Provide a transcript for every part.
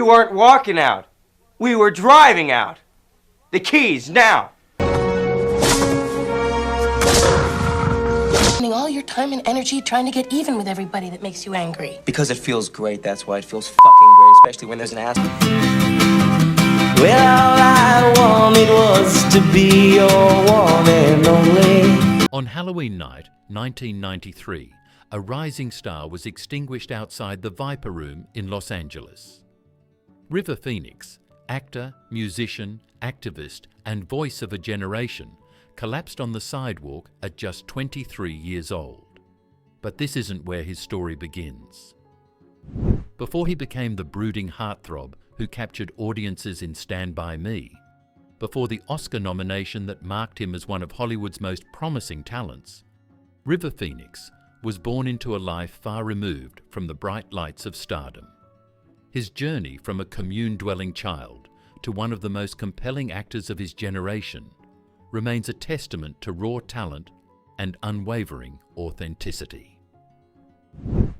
weren't walking out. We were driving out. The keys, now. Spending all your time and energy trying to get even with everybody that makes you angry. Because it feels great, that's why it feels fucking great, especially when there's an ass. Well, all I wanted was to be your one and only. On Halloween night, 1993, a rising star was extinguished outside the Viper Room in Los Angeles. River Phoenix, actor, musician, activist, and voice of a generation, collapsed on the sidewalk at just 23 years old. But this isn't where his story begins. Before he became the brooding heartthrob who captured audiences in Stand By Me, before the Oscar nomination that marked him as one of Hollywood's most promising talents, River Phoenix was born into a life far removed from the bright lights of stardom. His journey from a commune-dwelling child to one of the most compelling actors of his generation remains a testament to raw talent and unwavering authenticity.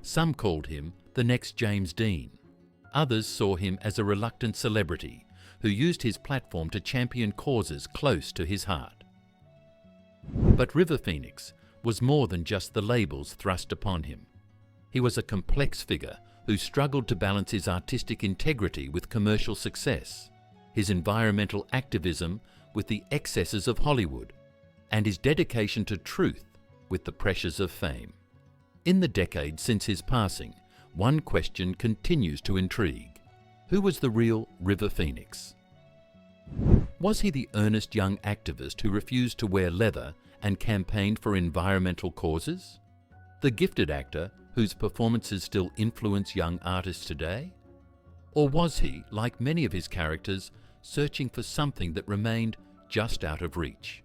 Some called him the next James Dean. Others saw him as a reluctant celebrity who used his platform to champion causes close to his heart. But River Phoenix was more than just the labels thrust upon him. He was a complex figure who struggled to balance his artistic integrity with commercial success, his environmental activism with the excesses of Hollywood, and his dedication to truth with the pressures of fame. In the decades since his passing, one question continues to intrigue. Who was the real River Phoenix? Was he the earnest young activist who refused to wear leather and campaigned for environmental causes? The gifted actor whose performances still influence young artists today? Or was he, like many of his characters, searching for something that remained just out of reach?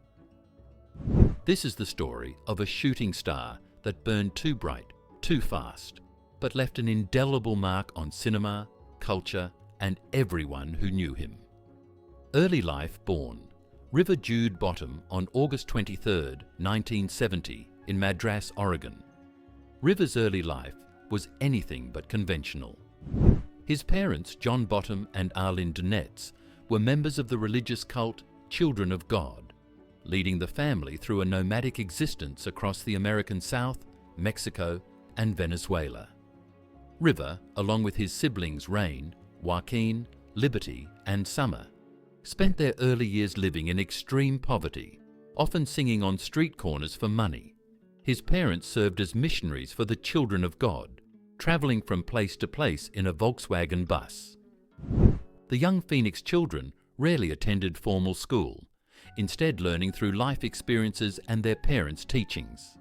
This is the story of a shooting star that burned too bright, too fast, but left an indelible mark on cinema, culture, and everyone who knew him. Early life born River Jude Bottom on August 23, 1970, in Madras, Oregon. River's early life was anything but conventional. His parents, John Bottom and Arlene Donetz, were members of the religious cult Children of God, leading the family through a nomadic existence across the American South, Mexico, and Venezuela. River, along with his siblings Rain, Joaquin, Liberty, and Summer, spent their early years living in extreme poverty, often singing on street corners for money. His parents served as missionaries for the Children of God, traveling from place to place in a Volkswagen bus. The young Phoenix children rarely attended formal school, instead learning through life experiences and their parents' teachings.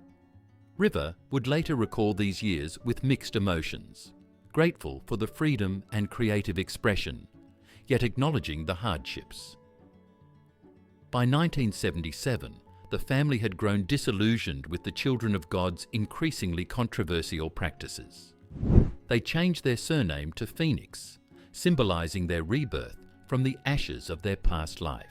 River would later recall these years with mixed emotions, grateful for the freedom and creative expression, yet acknowledging the hardships. By 1977, the family had grown disillusioned with the Children of God's increasingly controversial practices. They changed their surname to Phoenix, symbolizing their rebirth from the ashes of their past life.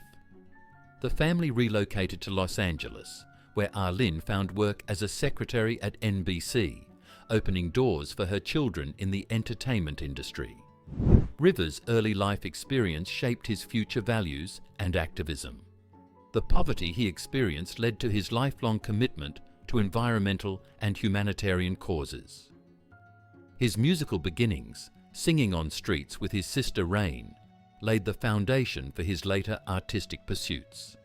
The family relocated to Los Angeles, where Arlene found work as a secretary at NBC, opening doors for her children in the entertainment industry. River's early life experience shaped his future values and activism. The poverty he experienced led to his lifelong commitment to environmental and humanitarian causes. His musical beginnings, singing on streets with his sister Rain, laid the foundation for his later artistic pursuits.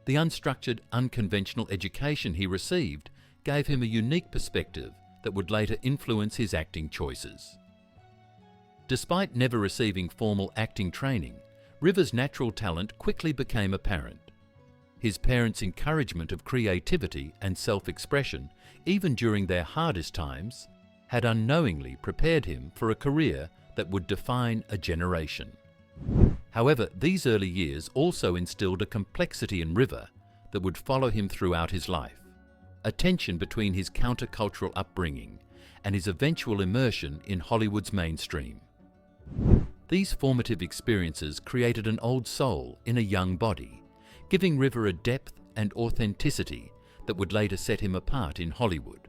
The unstructured, unconventional education he received gave him a unique perspective that would later influence his acting choices. Despite never receiving formal acting training, River's natural talent quickly became apparent. His parents' encouragement of creativity and self-expression, even during their hardest times, had unknowingly prepared him for a career that would define a generation. However, these early years also instilled a complexity in River that would follow him throughout his life, a tension between his countercultural upbringing and his eventual immersion in Hollywood's mainstream. These formative experiences created an old soul in a young body, giving River a depth and authenticity that would later set him apart in Hollywood.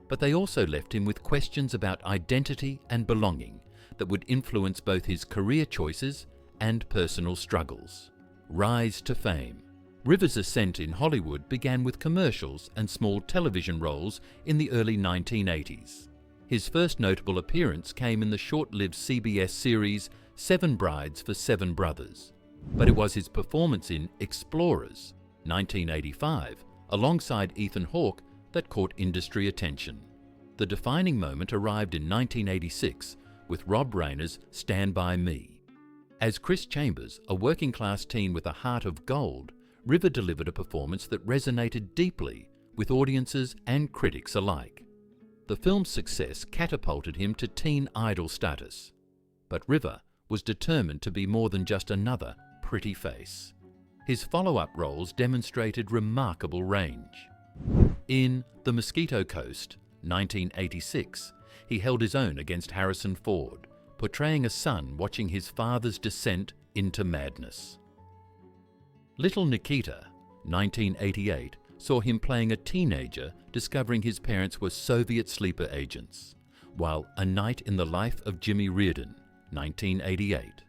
But they also left him with questions about identity and belonging that would influence both his career choices and personal struggles. Rise to fame. River's ascent in Hollywood began with commercials and small television roles in the early 1980s. His first notable appearance came in the short-lived CBS series Seven Brides for Seven Brothers, but it was his performance in Explorers, 1985, alongside Ethan Hawke that caught industry attention. The defining moment arrived in 1986 with Rob Reiner's Stand By Me. As Chris Chambers, a working-class teen with a heart of gold, River delivered a performance that resonated deeply with audiences and critics alike. The film's success catapulted him to teen idol status, but River was determined to be more than just another pretty face. His follow-up roles demonstrated remarkable range. In The Mosquito Coast, 1986, he held his own against Harrison Ford, portraying a son watching his father's descent into madness. Little Nikita, 1988, saw him playing a teenager discovering his parents were Soviet sleeper agents, while A Night in the Life of Jimmy Reardon, 1988,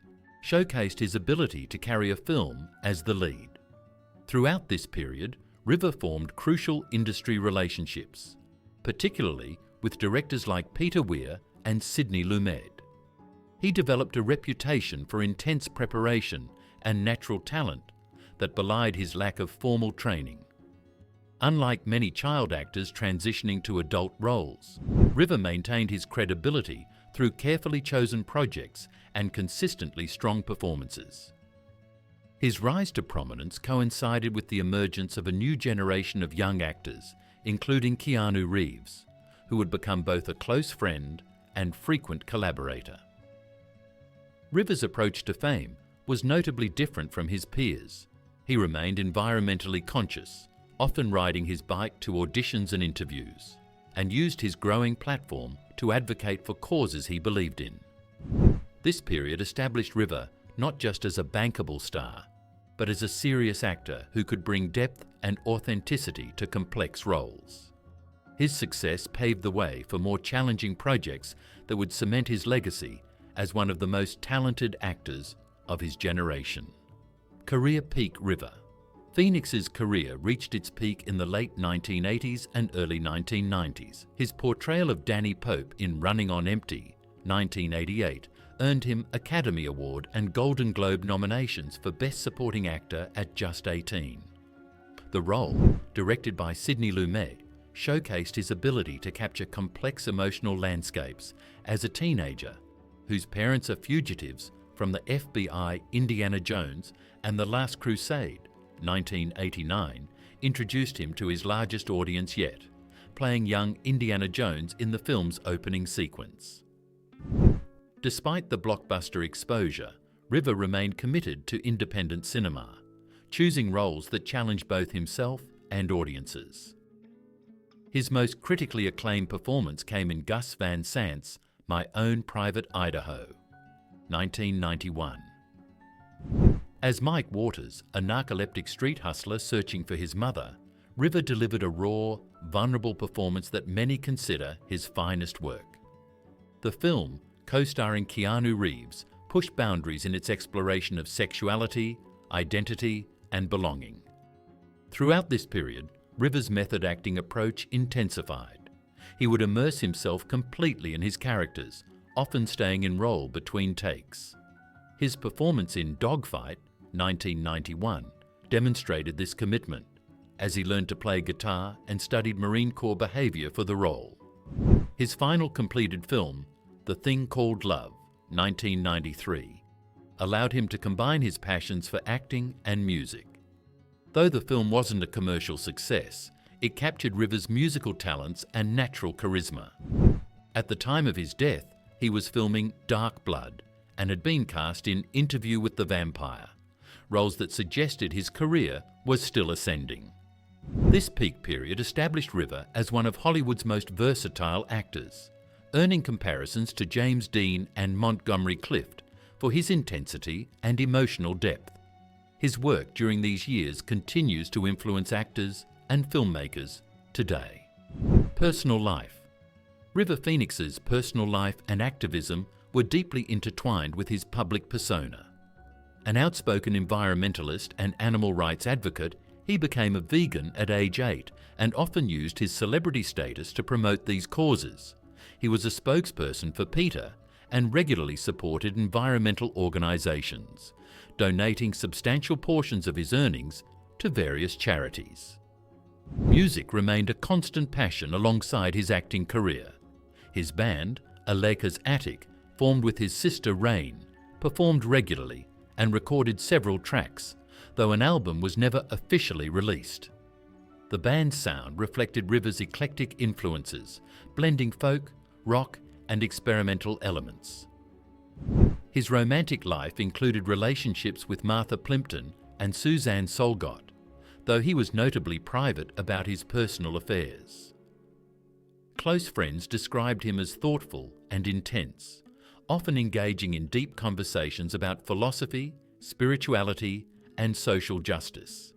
showcased his ability to carry a film as the lead. Throughout this period, River formed crucial industry relationships, particularly with directors like Peter Weir and Sidney Lumet. He developed a reputation for intense preparation and natural talent that belied his lack of formal training. Unlike many child actors transitioning to adult roles, River maintained his credibility through carefully chosen projects and consistently strong performances. His rise to prominence coincided with the emergence of a new generation of young actors, including Keanu Reeves, who would become both a close friend and frequent collaborator. River's approach to fame was notably different from his peers. He remained environmentally conscious, often riding his bike to auditions and interviews, and used his growing platform to advocate for causes he believed in. This period established River not just as a bankable star, but as a serious actor who could bring depth and authenticity to complex roles. His success paved the way for more challenging projects that would cement his legacy as one of the most talented actors of his generation. Career peak River. Phoenix's career reached its peak in the late 1980s and early 1990s. His portrayal of Danny Pope in Running on Empty, 1988, earned him Academy Award and Golden Globe nominations for Best Supporting Actor at just 18. The role, directed by Sidney Lumet, showcased his ability to capture complex emotional landscapes as a teenager whose parents are fugitives from the FBI Indiana Jones and The Last Crusade, 1989, introduced him to his largest audience yet, playing young Indiana Jones in the film's opening sequence. Despite the blockbuster exposure, River remained committed to independent cinema, choosing roles that challenged both himself and audiences. His most critically acclaimed performance came in Gus Van Sant's My Own Private Idaho, 1991. As Mike Waters, a narcoleptic street hustler searching for his mother, River delivered a raw, vulnerable performance that many consider his finest work. The film, co-starring Keanu Reeves, pushed boundaries in its exploration of sexuality, identity, and belonging. Throughout this period, River's method acting approach intensified. He would immerse himself completely in his characters, often staying in role between takes. His performance in Dogfight, 1991, demonstrated this commitment, as he learned to play guitar and studied Marine Corps behavior for the role. His final completed film, The Thing Called Love, 1993, allowed him to combine his passions for acting and music. Though the film wasn't a commercial success, it captured River's musical talents and natural charisma. At the time of his death, he was filming Dark Blood and had been cast in Interview with the Vampire, roles that suggested his career was still ascending. This peak period established River as one of Hollywood's most versatile actors, earning comparisons to James Dean and Montgomery Clift for his intensity and emotional depth. His work during these years continues to influence actors and filmmakers today. Personal life. River Phoenix's personal life and activism were deeply intertwined with his public persona. An outspoken environmentalist and animal rights advocate, he became a vegan at age 8 and often used his celebrity status to promote these causes. He was a spokesperson for PETA and regularly supported environmental organisations, donating substantial portions of his earnings to various charities. Music remained a constant passion alongside his acting career. His band, Aleka's Attic, formed with his sister Rain, performed regularly and recorded several tracks, though an album was never officially released. The band's sound reflected River's eclectic influences, blending folk, rock and experimental elements. His romantic life included relationships with Martha Plimpton and Suzanne Solgott, though he was notably private about his personal affairs. Close friends described him as thoughtful and intense, often engaging in deep conversations about philosophy, spirituality, and social justice.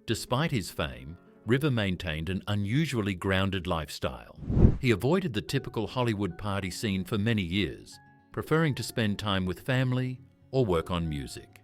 Despite his fame, River maintained an unusually grounded lifestyle. He avoided the typical Hollywood party scene for many years, preferring to spend time with family or work on music.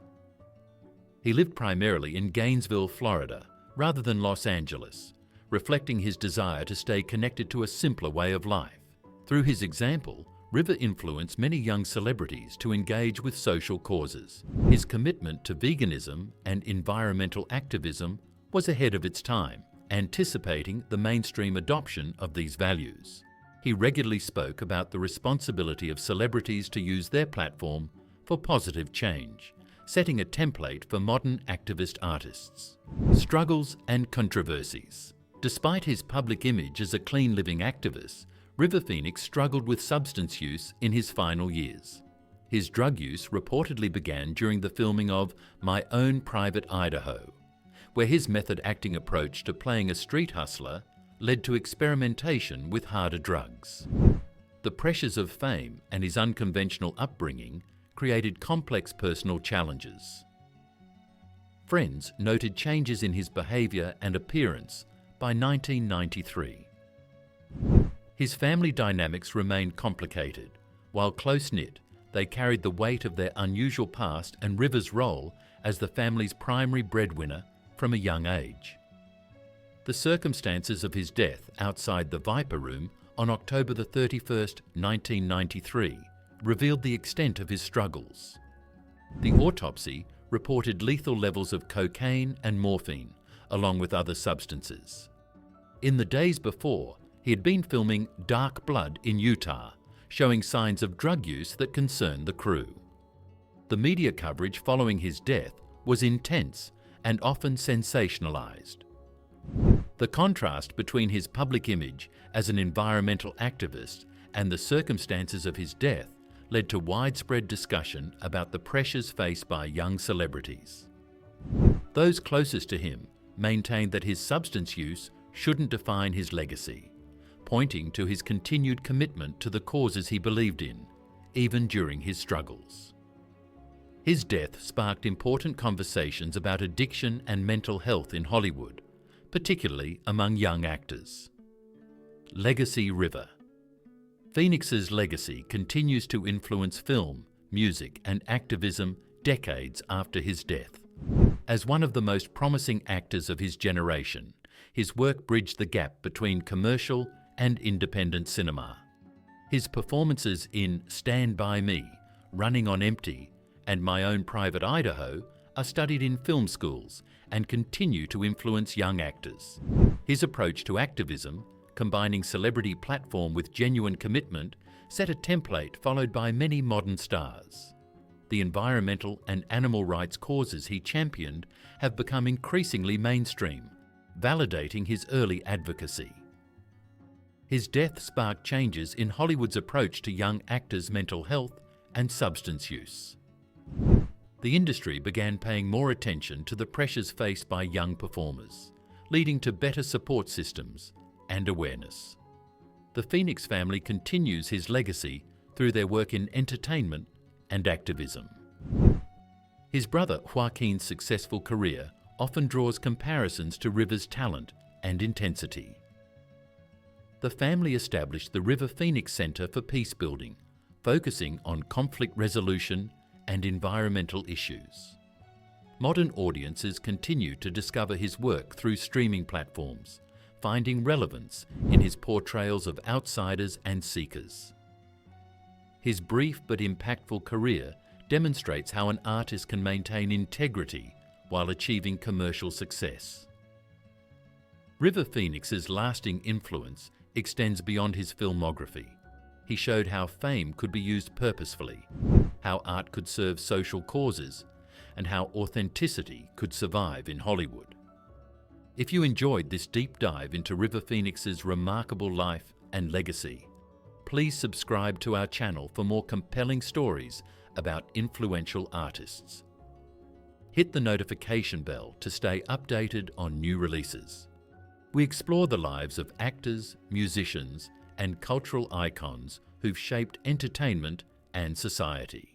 He lived primarily in Gainesville, Florida, rather than Los Angeles, reflecting his desire to stay connected to a simpler way of life. Through his example, River influenced many young celebrities to engage with social causes. His commitment to veganism and environmental activism was ahead of its time, anticipating the mainstream adoption of these values. He regularly spoke about the responsibility of celebrities to use their platform for positive change, setting a template for modern activist artists. Struggles and controversies. Despite his public image as a clean-living activist, River Phoenix struggled with substance use in his final years. His drug use reportedly began during the filming of My Own Private Idaho, where his method-acting approach to playing a street hustler led to experimentation with harder drugs. The pressures of fame and his unconventional upbringing created complex personal challenges. Friends noted changes in his behaviour and appearance by 1993. His family dynamics remained complicated. While close-knit, they carried the weight of their unusual past and River's role as the family's primary breadwinner from a young age. The circumstances of his death outside the Viper Room on October 31, 1993, revealed the extent of his struggles. The autopsy reported lethal levels of cocaine and morphine, along with other substances. In the days before, he had been filming Dark Blood in Utah, showing signs of drug use that concerned the crew. The media coverage following his death was intense and often sensationalized. The contrast between his public image as an environmental activist and the circumstances of his death led to widespread discussion about the pressures faced by young celebrities. Those closest to him maintained that his substance use shouldn't define his legacy, pointing to his continued commitment to the causes he believed in, even during his struggles. His death sparked important conversations about addiction and mental health in Hollywood, particularly among young actors. Legacy River. Phoenix's legacy continues to influence film, music, and activism decades after his death. As one of the most promising actors of his generation, his work bridged the gap between commercial and independent cinema. His performances in Stand By Me, Running on Empty, and My Own Private Idaho are studied in film schools and continue to influence young actors. His approach to activism, combining celebrity platform with genuine commitment, set a template followed by many modern stars. The environmental and animal rights causes he championed have become increasingly mainstream, validating his early advocacy. His death sparked changes in Hollywood's approach to young actors' mental health and substance use. The industry began paying more attention to the pressures faced by young performers, leading to better support systems and awareness. The Phoenix family continues his legacy through their work in entertainment and activism. His brother Joaquin's successful career often draws comparisons to River's talent and intensity. The family established the River Phoenix Center for Peace Building, focusing on conflict resolution and environmental issues. Modern audiences continue to discover his work through streaming platforms, finding relevance in his portrayals of outsiders and seekers. His brief but impactful career demonstrates how an artist can maintain integrity while achieving commercial success. River Phoenix's lasting influence extends beyond his filmography. He showed how fame could be used purposefully, how art could serve social causes, and how authenticity could survive in Hollywood. If you enjoyed this deep dive into River Phoenix's remarkable life and legacy, please subscribe to our channel for more compelling stories about influential artists. Hit the notification bell to stay updated on new releases. We explore the lives of actors, musicians, and cultural icons who've shaped entertainment and society.